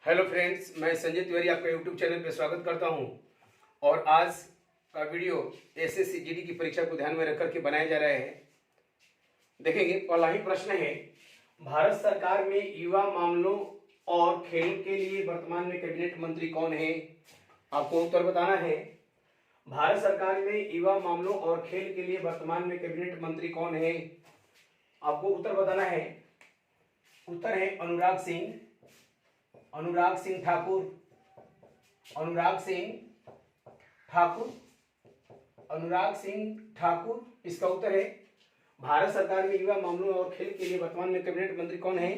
Hello friends, मैं संजय तिवारी आपका YouTube channel पे स्वागत करता हूं। और आज का वीडियो एसएससी जीडी की परीक्षा को ध्यान में रख करके बनाया जा रहा है। देखेंगे, पहला ही प्रश्न है, भारत सरकार में युवा मामलों और खेल के लिए वर्तमान में कैबिनेट मंत्री कौन है? आपको उत्तर बताना है। भारत सरकार में युवा मामलों और खेल के लिए वर्तमान में कैबिनेट मंत्री कौन है? आपको उत्तर बताना है। उत्तर है अनुराग सिंह ठाकुर। अनुराग सिंह ठाकुर इसका उत्तर है। भारत सरकार में युवा मामलों और खेल के लिए वर्तमान में कैबिनेट मंत्री कौन है?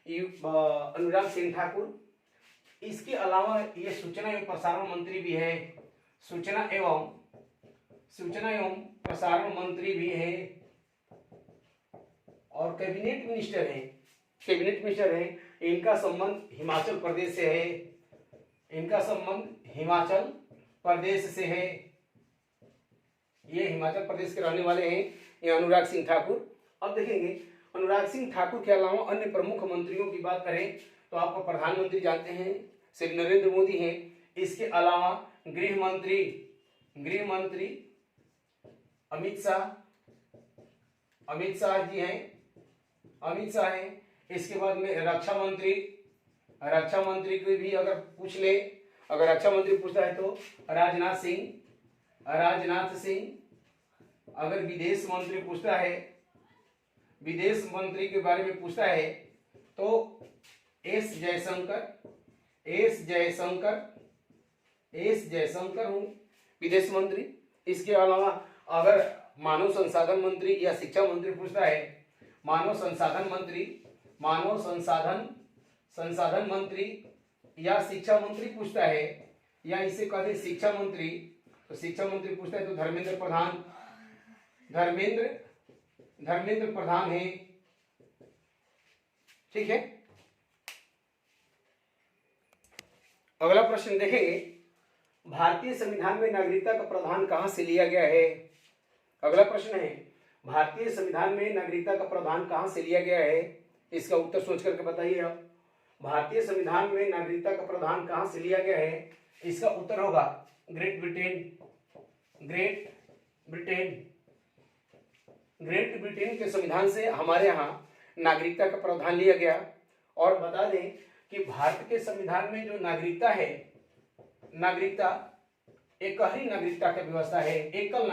अनुराग सिंह ठाकुर। इसके अलावा ये सूचना एवं प्रसारण मंत्री भी है। सूचना एवं प्रसारण मंत्री भी है और कैबिनेट मिनिस्टर है। इनका संबंध हिमाचल प्रदेश से है। ये हिमाचल प्रदेश के रहने वाले हैं, ये अनुराग सिंह ठाकुर। अब देखेंगे, अनुराग सिंह ठाकुर के अलावा अन्य प्रमुख मंत्रियों की बात करें तो आपको प्रधानमंत्री जानते हैं, श्री नरेंद्र मोदी हैं। इसके अलावा गृह मंत्री अमित शाह जी हैं। इसके बाद में रक्षा मंत्री को भी अगर पूछ ले, अगर रक्षा मंत्री पूछता है तो राजनाथ सिंह। अगर विदेश मंत्री के बारे में पूछता है तो एस जयशंकर हूँ विदेश मंत्री। इसके अलावा अगर मानव संसाधन मंत्री या शिक्षा मंत्री पूछता है, मानव संसाधन मंत्री या शिक्षा मंत्री पूछता है, या इसे कहते हैं शिक्षा मंत्री, तो शिक्षा मंत्री पूछता है तो धर्मेंद्र प्रधान है। ठीक है। अगला प्रश्न देखेंगे, भारतीय संविधान में नागरिकता का प्रावधान कहां से लिया गया है? अगला प्रश्न है, भारतीय संविधान में नागरिकता का प्रावधान कहां से लिया गया है? इसका उत्तर सोच करके बताइए आप। भारतीय संविधान में नागरिकता का प्रावधान कहां से लिया गया है? इसका उत्तर होगा ग्रेट ब्रिटेन के संविधान से हमारे यहाँ नागरिकता का प्रावधान लिया गया। और बता दें कि भारत के संविधान में जो नागरिकता है, नागरिकता एक ही नागरिकता की व्यवस्था है। एकल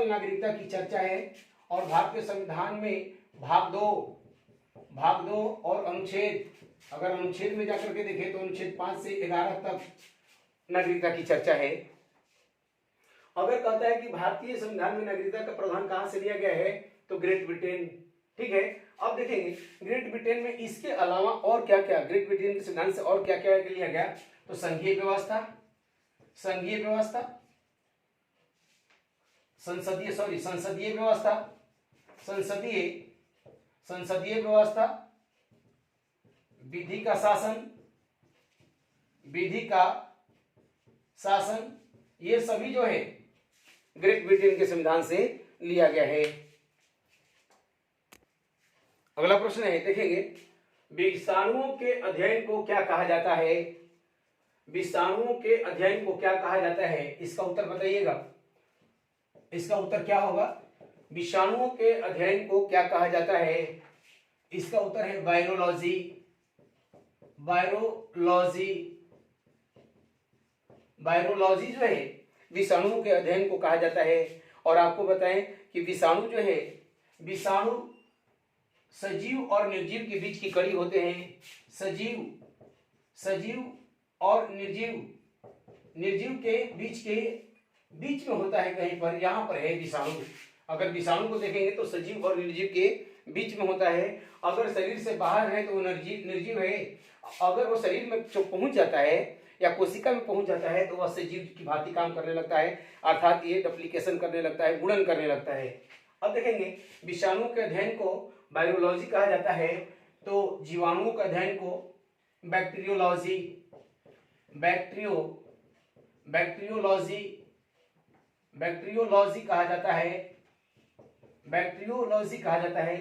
नागरिकता की चर्चा है। और भारत के संविधान में भाग दो और अनुच्छेद, अगर अनुच्छेद में जाकर के देखें तो अनुच्छेद 5 से 11 तक नागरिकता की चर्चा है। अगर कहता है कि भारतीय संविधान में नागरिकता का प्रावधान कहां से लिया गया है तो ग्रेट ब्रिटेन। ठीक है। अब देखेंगे ग्रेट ब्रिटेन में इसके अलावा और क्या क्या, ग्रेट ब्रिटेन के संविधान से और क्या क्या लिया गया, तो संघीय व्यवस्था, संसदीय व्यवस्था, विधि का शासन, ये सभी जो है ग्रेट ब्रिटेन के संविधान से लिया गया है। अगला प्रश्न है, देखेंगे, विषाणुओं के अध्ययन को क्या कहा जाता है? इसका उत्तर बताइएगा। इसका उत्तर क्या होगा? विषाणुओं के अध्ययन को क्या कहा जाता है? इसका उत्तर है वायरोलॉजी जो है विषाणुओं के अध्ययन को कहा जाता है। और आपको बताएं कि विषाणु जो है, विषाणु सजीव और निर्जीव के बीच की कड़ी होते हैं। सजीव और निर्जीव के बीच में होता है कहीं पर, यहाँ पर है विषाणु। अगर विषाणु को देखेंगे तो सजीव और निर्जीव के बीच में होता है। अगर शरीर से बाहर है तो वो निर्जीव है। अगर वो शरीर में जो पहुंच जाता है या कोशिका में पहुंच जाता है तो वह सजीव की भांति काम करने लगता है, अर्थात ये डुप्लीकेशन करने लगता है, गुणन करने लगता है। अब देखेंगे विषाणुओं के अध्ययन को वायरोलॉजी कहा जाता है, तो जीवाणुओं के अध्ययन को बैक्टीरियोलॉजी कहा जाता है।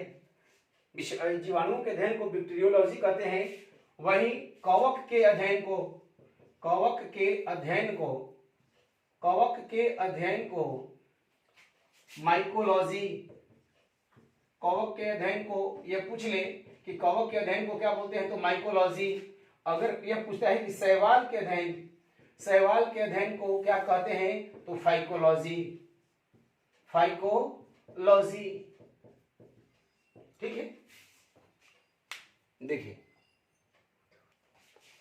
जीवाणुओं के अध्ययन को बैक्टीरियोलॉजी कहते हैं, वहीं कवक के अध्ययन को माइकोलॉजी। कवक के अध्ययन को यह पूछ ले कि कवक के अध्ययन को क्या बोलते हैं, तो माइकोलॉजी। अगर यह पूछता है कि शैवाल के अध्ययन को क्या कहते हैं, तो फाइकोलॉजी। ठीक है। देखिए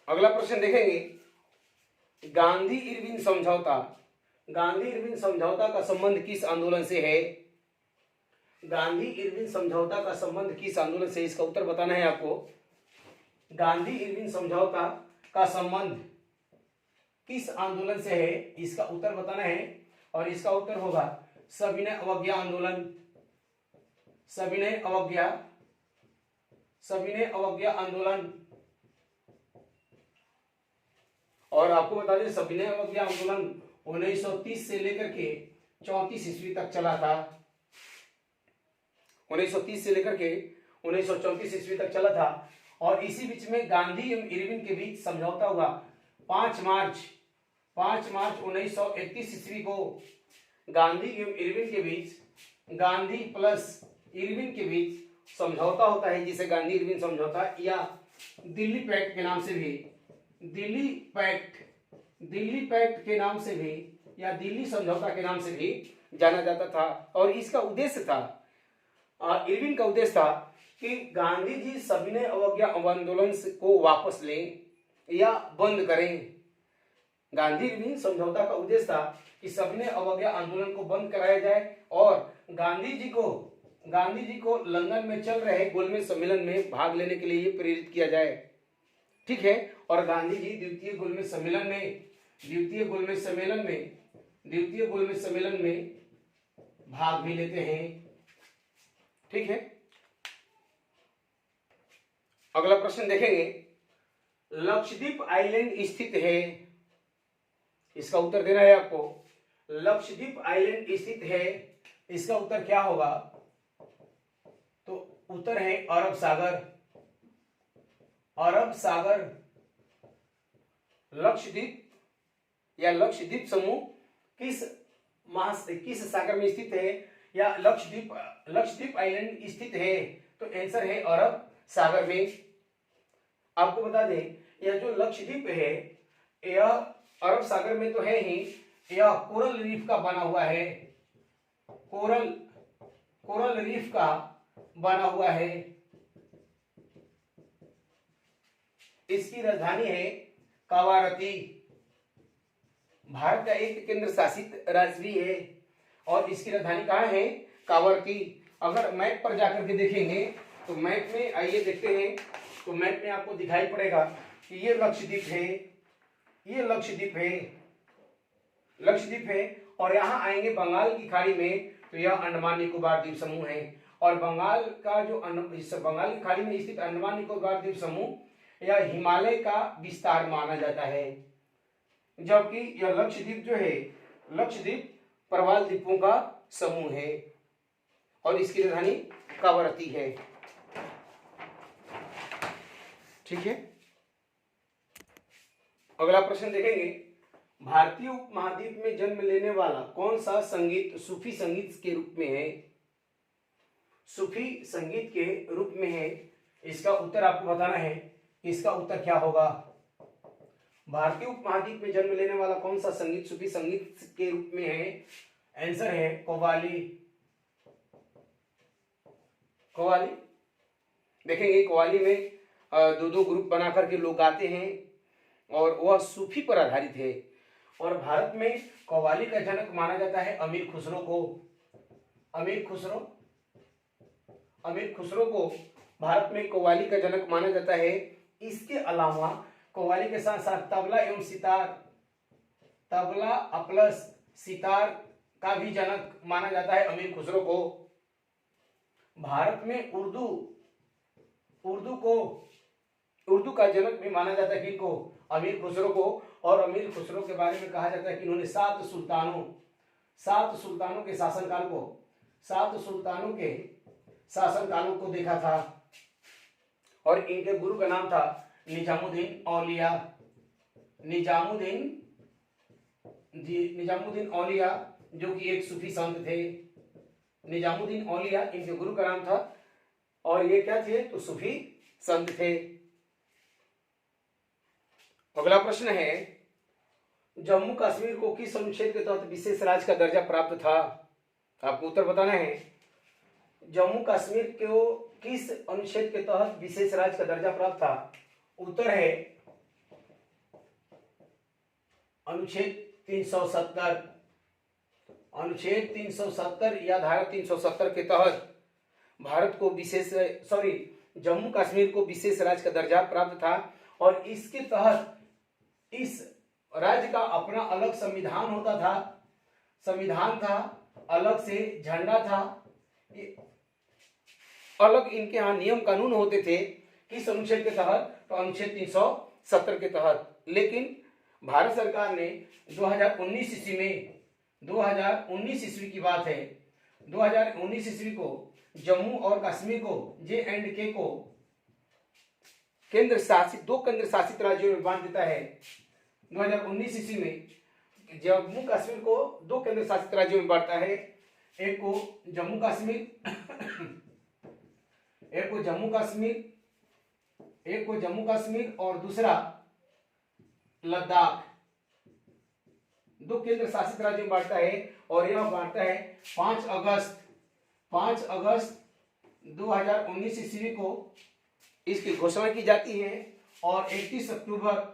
अगला प्रश्न देखेंगे, गांधी इरविन समझौता का संबंध किस आंदोलन से है? गांधी इरविन समझौता का संबंध किस आंदोलन से, इसका उत्तर बताना है आपको। गांधी इरविन समझौता का संबंध किस आंदोलन से है, इसका उत्तर बताना है, और इसका उत्तर होगा सविनय अवज्ञा आंदोलन। और आपको बता दें सविनय अवज्ञा आंदोलन 1930 से लेकर के 34 ईस्वी तक चला था। 1930 से लेकर के 1934 ईस्वी तक चला था। और इसी बीच में गांधी एवं इरविन के बीच समझौता हुआ 5 मार्च 1931 ईस्वी को। गांधी एवं इरविन के बीच, गांधी प्लस इरविन के बीच समझौता होता है, जिसे गांधी इरविन समझौता या दिल्ली पैक्ट के नाम से भी, दिल्ली पैक्ट के नाम से भी या दिल्ली समझौता के नाम से भी जाना जाता था। और इसका उद्देश्य था, इरविन का उद्देश्य था कि गांधी जी सविनय अवज्ञा आंदोलन को वापस लें या बंद करें। गांधी इरविन समझौता का उद्देश्य था कि सविनय अवज्ञा आंदोलन को बंद कराया जाए और गांधी जी को लंदन में चल रहे गोलमेज सम्मेलन में भाग लेने के लिए प्रेरित किया जाए। ठीक है। और गांधी जी द्वितीय गोलमेज सम्मेलन में भाग भी लेते हैं। ठीक है। अगला प्रश्न देखेंगे, लक्षद्वीप आइलैंड स्थित है, इसका उत्तर देना है आपको। लक्षद्वीप आइलैंड स्थित है, इसका उत्तर क्या होगा, तो उत्तर है अरब सागर। लक्षद्वीप या लक्षद्वीप समूह किस सागर में स्थित है, या लक्षद्वीप आइलैंड स्थित है, तो आंसर है अरब सागर में। आपको बता दें यह जो लक्षद्वीप है यह अरब सागर में तो है ही, यह कोरल रीफ का बना हुआ है। कोरल रीफ का बना हुआ है। इसकी राजधानी है कावारती। भारत का एक केंद्र शासित राज्य भी है और इसकी राजधानी कहाँ है, कावारती। अगर मैप पर जाकर के देखेंगे तो मैप में आइए देखते हैं, तो मैप में आपको दिखाई पड़ेगा कि ये लक्षद्वीप है, और यहाँ आएंगे बंगाल की खाड़ी में, तो यह अंडमान निकोबार द्वीप समूह है। और बंगाल की खाड़ी में स्थित अंडमान निकोबार द्वीप समूह यह हिमालय का विस्तार माना जाता है, जबकि यह लक्षद्वीप जो है, लक्षद्वीप प्रवाल द्वीपों का समूह है और इसकी राजधानी कावारती है। ठीक है। अगला प्रश्न देखेंगे, भारतीय उपमहाद्वीप में जन्म लेने वाला कौन सा संगीत सूफी संगीत के रूप में है, सूफी संगीत के रूप में है, इसका उत्तर आपको बताना है। इसका उत्तर क्या होगा, भारतीय उपमहाद्वीप में जन्म लेने वाला कौन सा संगीत सूफी संगीत के रूप में है, आंसर है कव्वाली। देखेंगे कव्वाली में दो ग्रुप बना करके लोग गाते हैं और वह सूफी पर आधारित है। और भारत में कव्वाली का जनक माना जाता है अमीर खुसरो को। अमीर खुसरो को भारत में कव्वाली का जनक माना जाता है। इसके अलावा कव्वाली के साथ साथ तबला एवं सितार, तबला प्लस सितार का भी जनक माना जाता है अमीर खुसरो को। भारत में उर्दू का जनक भी माना जाता है किनको, अमीर खुसरो को। और अमीर खुसरो के बारे में कहा जाता है कि इन्होंने 7 सुल्तानों के शासनकाल को देखा था। और इनके गुरु का नाम था निजामुद्दीन औलिया। निजामुद्दीन औलिया जो कि एक सूफी संत थे। निजामुद्दीन औलिया इनके गुरु का नाम था और ये क्या थे? तो सूफी संत थे। अगला प्रश्न है, जम्मू कश्मीर को किस अनुच्छेद के तहत विशेष राज्य का दर्जा प्राप्त था? आपको उत्तर बताना है। जम्मू कश्मीर को किस अनुच्छेद के तहत विशेष राज्य का दर्जा प्राप्त था? उत्तर है अनुच्छेद 370। अनुच्छेद 370 या धारा 370 के तहत भारत को जम्मू कश्मीर को विशेष राज्य का दर्जा प्राप्त था और इसके तहत इस राज्य का अपना अलग संविधान होता था, संविधान था, अलग से झंडा था, अलग इनके यहाँ नियम कानून होते थे। किस अनुच्छेद के तहत? तो अनुच्छेद 370 के तहत। लेकिन भारत सरकार ने 2019 ईस्वी में 2019 ईस्वी की बात है, 2019 ईस्वी को जम्मू और कश्मीर को J&K को दो केंद्र शासित राज्यों में बांट देता है। 2019 ईस्वी में जम्मू कश्मीर को दो केंद्र शासित राज्यों में बांटता है। एक को जम्मू कश्मीर और दूसरा लद्दाख, दो केंद्र शासित राज्यों में बांटता है। और यह बांटता है 5 अगस्त 2019 ईस्वी को इसकी घोषणा की जाती है और 31 अक्टूबर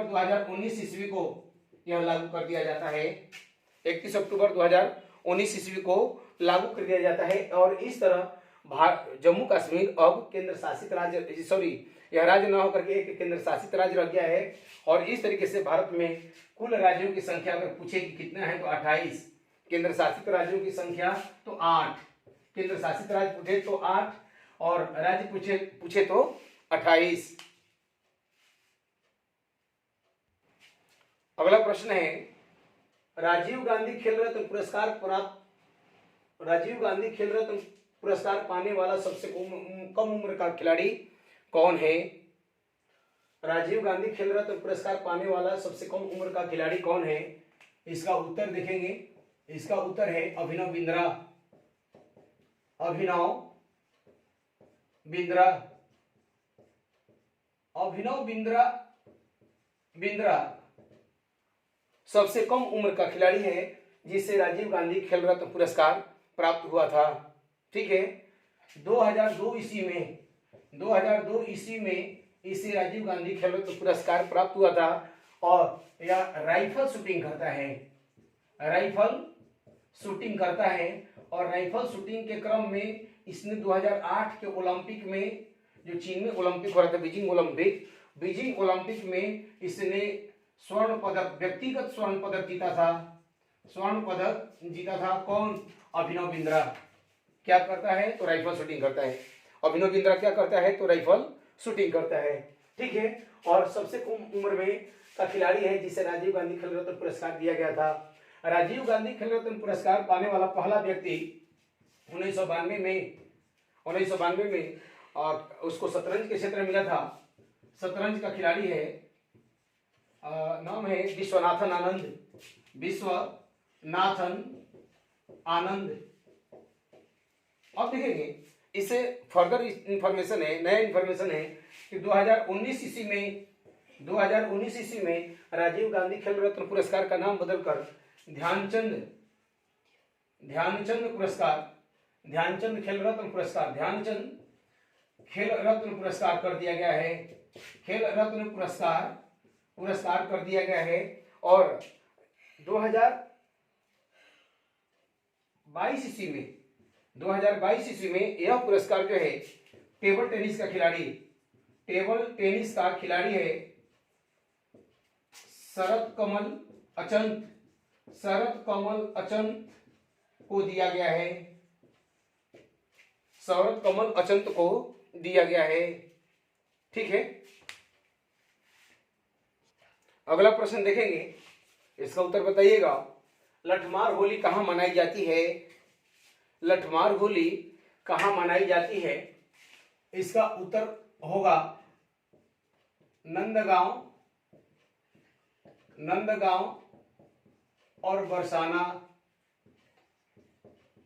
2019 ईस्वी को यह लागू कर दिया जाता है। 31 अक्टूबर 2019 ईस्वी को लागू कर दिया जाता है और इस तरह जम्मू कश्मीर अब केंद्र शासित राज्य यह राज्य न होकर के एक केंद्र शासित राज्य रह गया है। और इस तरीके से भारत में कुल राज्यों की संख्या अगर पूछे कि कितना है तो 28, केंद्र शासित राज्यों की संख्या तो 8, केंद्र शासित राज्य पूछे तो 8 और राज्य पूछे तो 28। अगला प्रश्न है, राजीव गांधी खेल रत्न पुरस्कार पाने वाला सबसे कम उम्र का खिलाड़ी कौन है? राजीव गांधी खेल रत्न पुरस्कार पाने वाला सबसे कम उम्र का खिलाड़ी कौन है? इसका उत्तर देखेंगे। इसका उत्तर है अभिनव बिंद्रा सबसे कम उम्र का खिलाड़ी है जिसे राजीव गांधी खेल रत्न पुरस्कार प्राप्त हुआ था। ठीक है। 2002 ईस्वी में इसे राजीव गांधी खेल रत्न पुरस्कार प्राप्त हुआ था और यह राइफल शूटिंग करता है और राइफल शूटिंग के क्रम में इसने 2008 के ओलंपिक में, जो चीन में ओलंपिक हो रहा था, बीजिंग ओलंपिक में इसने व्यक्तिगत स्वर्ण पदक जीता था। कौन? अभिनव बिंद्रा। क्या करता है? तो राइफल शूटिंग करता है। अभिनव बिंद्रा क्या करता है? तो राइफल शूटिंग करता है। ठीक है। और सबसे कम उम्र में का खिलाड़ी है जिसे राजीव गांधी खेल रत्न पुरस्कार दिया गया था। राजीव गांधी खेल रत्न पुरस्कार पाने वाला पहला व्यक्ति 1992 में उसको शतरंज के क्षेत्र में मिला था। शतरंज का खिलाड़ी है, नाम है विश्वनाथन आनंद। अब देखेंगे इसे फर्दर इंफॉर्मेशन है, नया इंफॉर्मेशन है कि 2019 ईस्वी में राजीव गांधी खेल रत्न पुरस्कार का नाम बदलकर ध्यानचंद खेल रत्न पुरस्कार कर दिया गया है। खेल रत्न पुरस्कार कर दिया गया है। और 2022 ईस्वी में यह पुरस्कार जो है टेबल टेनिस का खिलाड़ी है शरद कमल अचंत को दिया गया है। शरद कमल अचंत को दिया गया है। ठीक है। अगला प्रश्न देखेंगे, इसका उत्तर बताइएगा। लठमार होली कहाँ मनाई जाती है? लठमार होली कहाँ मनाई जाती है? इसका उत्तर होगा नंदगांव, नंदगांव और बरसाना,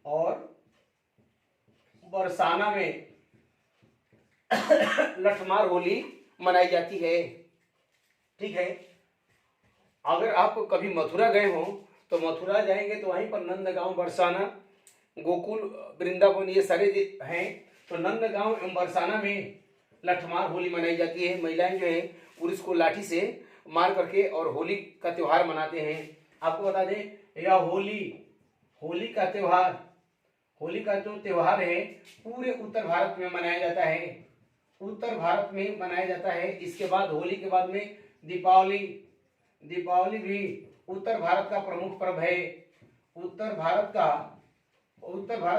और बरसाना में लठमार होली मनाई जाती है। ठीक है। अगर आप कभी मथुरा गए हो तो मथुरा जाएंगे तो वहीं पर नंदगांव, बरसाना, गोकुल, वृंदावन ये सारे हैं। तो नंदगांव एवं बरसाना में लठमार होली मनाई जाती है। महिलाएं जो है पुरुष को लाठी से मार करके और होली का त्योहार मनाते हैं। आपको बता दें यह होली का त्योहार, होली का जो त्योहार है पूरे उत्तर भारत में मनाया जाता है, उत्तर भारत में मनाया जाता है। इसके बाद होली के बाद में दीपावली, दीपावली भी उत्तर भारत का प्रमुख पर्व है, उत्तर भारत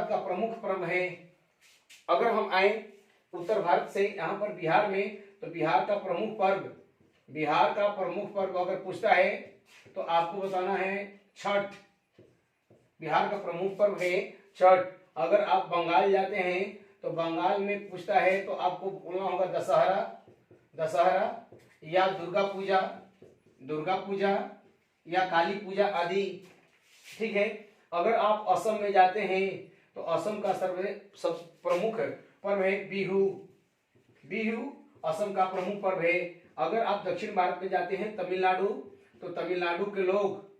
का प्रमुख पर्व है। अगर हम आए उत्तर भारत से यहाँ पर बिहार में, तो बिहार का प्रमुख पर्व अगर पूछता है तो आपको बताना है छठ। बिहार का प्रमुख पर्व है छठ। अगर आप बंगाल जाते हैं तो बंगाल में पूछता है तो आपको बोलना होगा दशहरा या दुर्गा पूजा या काली पूजा आदि। ठीक है। अगर आप असम में जाते हैं तो असम का सब प्रमुख पर्व है बिहू असम का प्रमुख पर्व है। अगर आप दक्षिण भारत में जाते हैं तमिलनाडु, तो तमिलनाडु के लोग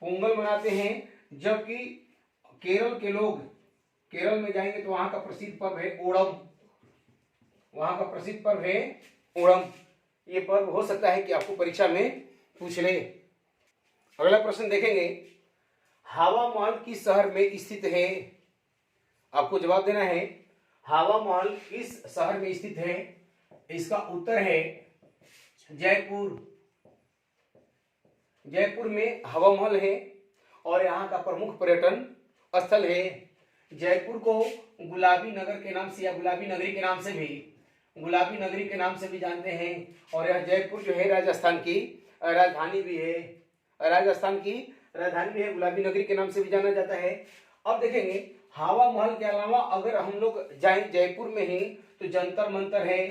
पोंगल मनाते हैं। जबकि केरल में जाएंगे तो वहां का प्रसिद्ध पर्व है ओणम। ये पर्व हो सकता है कि आपको परीक्षा में पूछ ले। अगला प्रश्न देखेंगे, हवा महल किस शहर में स्थित है? आपको जवाब देना है हवा महल किस शहर में स्थित है। इसका उत्तर है जयपुर। जयपुर में हवा महल है और यहाँ का प्रमुख पर्यटन स्थल है। जयपुर को गुलाबी नगर के नाम से या गुलाबी नगरी के नाम से भी जानते हैं। और यह जयपुर जो है राजस्थान की राजधानी भी है, गुलाबी नगरी के नाम से भी जाना जाता है। अब देखेंगे हवा महल के अलावा अगर हम लोग जाएं जयपुर में ही तो जंतर मंतर है।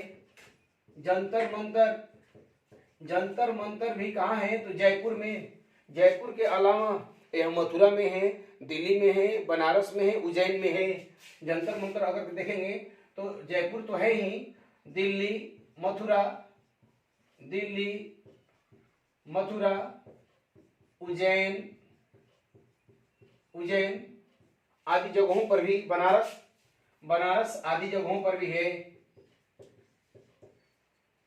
जंतर मंतर भी कहाँ है? तो जयपुर में। जयपुर के अलावा यह मथुरा में है, दिल्ली में है, बनारस में है, उज्जैन में है। जंतर मंतर अगर देखेंगे तो जयपुर तो है ही, दिल्ली, मथुरा, उज्जैन आदि जगहों पर भी, बनारस आदि जगहों पर भी है।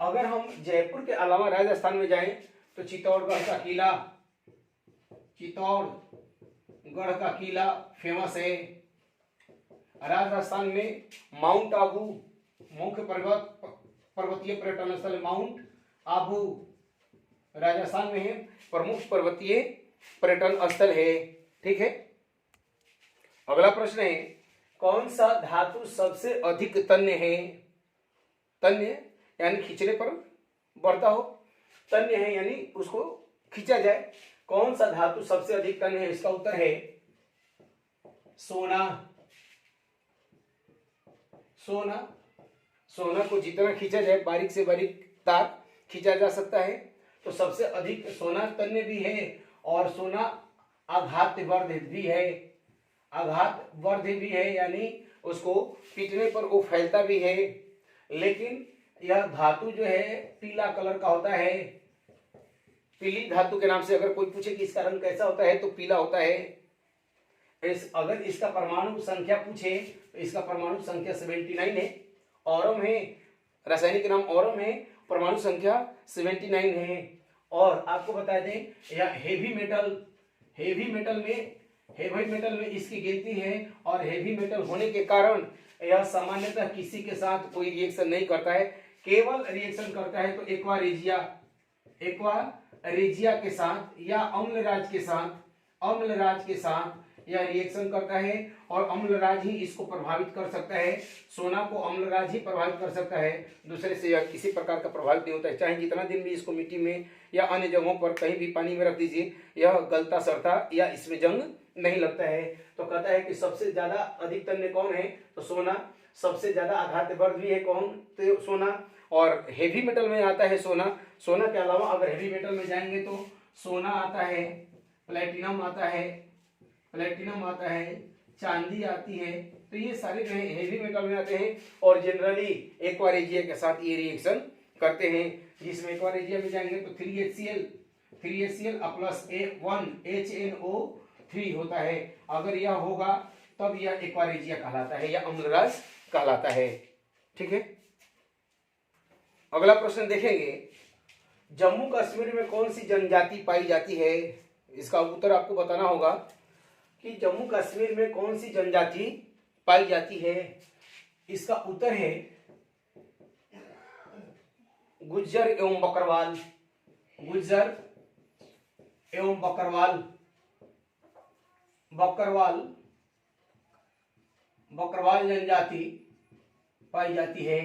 अगर हम जयपुर के अलावा राजस्थान में जाएं तो चित्तौड़गढ़ का किला फेमस है। राजस्थान में माउंट आबू मुख्य पर्वतीय पर्यटन स्थल, माउंट आबू राजस्थान में है, प्रमुख पर्वतीय पर्यटन स्थल है। ठीक है। अगला प्रश्न है, कौन सा धातु सबसे अधिक तन्य है? तन्य यानी खींचने पर बढ़ता हो, तन्य है यानी उसको खींचा जाए। कौन सा धातु सबसे अधिक तन्य है? इसका उत्तर है सोना को जितना खींचा जाए, बारीक से बारीक तार खींचा जा सकता है, तो सबसे अधिक सोना तन्य भी है। और सोना आघातवर्धी भी है, यानी उसको पीटने पर वो फैलता भी है। लेकिन यह धातु जो है पीला कलर का होता है, पीली धातु के नाम से। अगर कोई पूछे कि इसका रंग कैसा होता है तो पीला होता है। अगर इसका परमाणु संख्या पूछे तो इसका परमाणु संख्या 79 है। ऑरम है, रासायनिक नाम ऑरम है, परमाणु संख्या 79 है। और आपको बता दें यह हेवी मेटल में इसकी गिनती है। और हेवी मेटल होने के कारण यह सामान्यतः किसी के साथ कोई रिएक्शन नहीं करता है, केवल रिएक्शन करता है तो एक्वा रेजिया के साथ या अम्लराज के साथ यह रिएक्शन करता है और अम्लराज ही इसको प्रभावित कर सकता है। सोना को अम्लराज ही प्रभावित कर सकता है, दूसरे से यह किसी प्रकार का प्रभावित नहीं होता है। चाहे जितना दिन भी इसको मिट्टी में या अन्य जगहों पर कहीं भी पानी में रख दीजिए, यह गलता सड़ता या इसमें जंग नहीं लगता है। तो कहता है कि सबसे ज्यादा अधिक तन्य कौन है, तो सोना। सबसे ज्यादा आघातवर्ध भी है कौन, तो सोना। और हेवी मेटल में आता है सोना। सोना के अलावा अगर हेवी मेटल में जाएंगे तो सोना आता है, प्लेटिनम आता है, चांदी आती है। तो ये सारे जो है हेवी मेटल में आते हैं और जनरली एक्वारेजिया के साथ ये रिएक्शन करते हैं, जिसमें एक्वारेजिया में जाएंगे तो 3HCl प्लस 1HNO3 होता है। अगर यह होगा तब यह एक्वारेजिया कहलाता है या अम्लराज कहलाता है। ठीक है, अगला प्रश्न देखेंगे, जम्मू कश्मीर में कौन सी जनजाति पाई जाती है। इसका उत्तर आपको बताना होगा कि जम्मू कश्मीर में कौन सी जनजाति पाई जाती है। इसका उत्तर है गुज्जर एवं बकरवाल। गुज्जर एवं बकरवाल जनजाति पाई जाती है।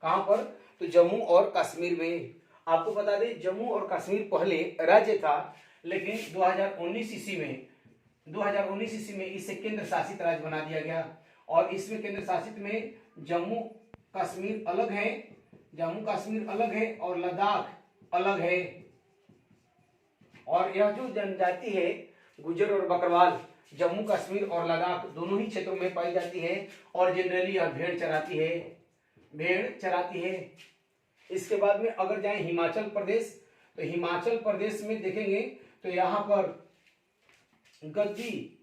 कहां पर, तो जम्मू और कश्मीर में। आपको बता दें जम्मू और कश्मीर पहले राज्य था, लेकिन 2019 ईस्वी में इसे केंद्र शासित राज्य बना दिया गया और इसमें केंद्र शासित में जम्मू कश्मीर अलग है और लद्दाख अलग है। और यह जो जनजाति है गुज्जर और बकरवाल जम्मू कश्मीर और लद्दाख दोनों ही क्षेत्रों में पाई जाती है और जनरली यह भेड़ चराती है। इसके बाद में अगर जाएं हिमाचल प्रदेश, तो हिमाचल प्रदेश में देखेंगे तो यहाँ पर गद्दी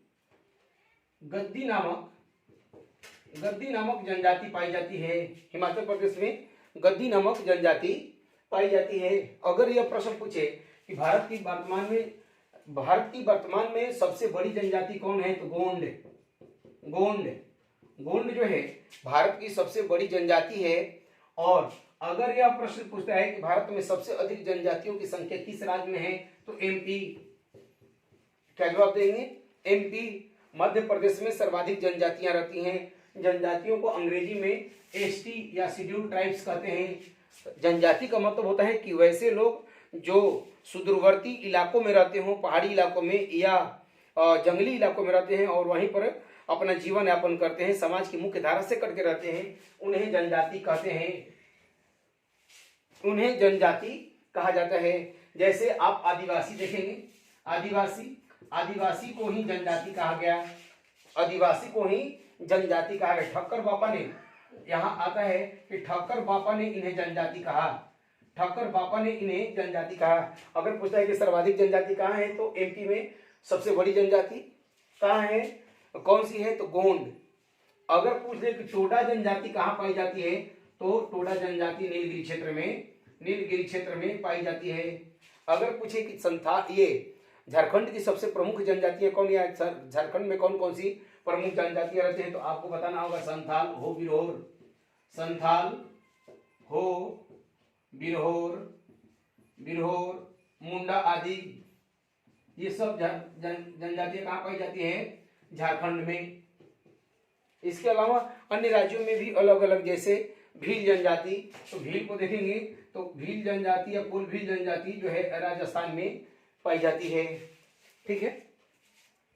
नामक जनजाति पाई जाती है। हिमाचल प्रदेश में गद्दी नामक जनजाति पाई जाती है। अगर यह प्रश्न पूछे कि भारत की वर्तमान में सबसे बड़ी जनजाति कौन है, तो गोंड जो है भारत की सबसे बड़ी जनजाति है। और अगर यह प्रश्न पूछता है कि भारत में सबसे अधिक जनजातियों की संख्या किस राज्य में है, तो एमपी। क्या जवाब देंगे, एमपी। मध्य प्रदेश में सर्वाधिक जनजातियां रहती हैं। जनजातियों को अंग्रेजी में एसटी या शेड्यूल्ड ट्राइब्स कहते हैं। जनजाति का मतलब होता है कि वैसे लोग जो सुदूरवर्ती इलाकों में रहते हों, पहाड़ी इलाकों में या जंगली इलाकों में रहते हैं और वहीं पर अपना जीवन यापन करते हैं, समाज की मुख्य धारा से कट के रहते हैं, उन्हें जनजाति कहते हैं, उन्हें जनजाति कहा जाता है। जैसे आप आदिवासी देखेंगे, आदिवासी को ही जनजाति कहा गया, ठक्कर बापा ने, यहाँ आता है कि ठक्कर बापा ने इन्हें जनजाति कहा। अगर पूछता है कि सर्वाधिक जनजाति कहाँ है, तो एमपी में सबसे बड़ी जनजाति कहाँ है, कौन सी है, तो गोंड। अगर पूछ ले कि टोडा जनजाति कहाँ पाई जाती है, तो टोडा जनजाति नीलगिरी क्षेत्र में पाई जाती है। अगर पूछे कि संथाल, ये झारखंड की सबसे प्रमुख जनजातियां कौन, या झारखंड में कौन कौन सी प्रमुख जनजातियां रहती हैं, तो आपको बताना होगा संथाल हो बिरहोर, मुंडा आदि, ये सब जनजातियां कहाँ पाई जाती हैं, झारखंड में। इसके अलावा अन्य राज्यों में भी अलग अलग, जैसे भील जनजाति, तो भील को देखेंगे तो भील जनजाति या कुल भील जनजाति जो है राजस्थान में पाई जाती है। ठीक है।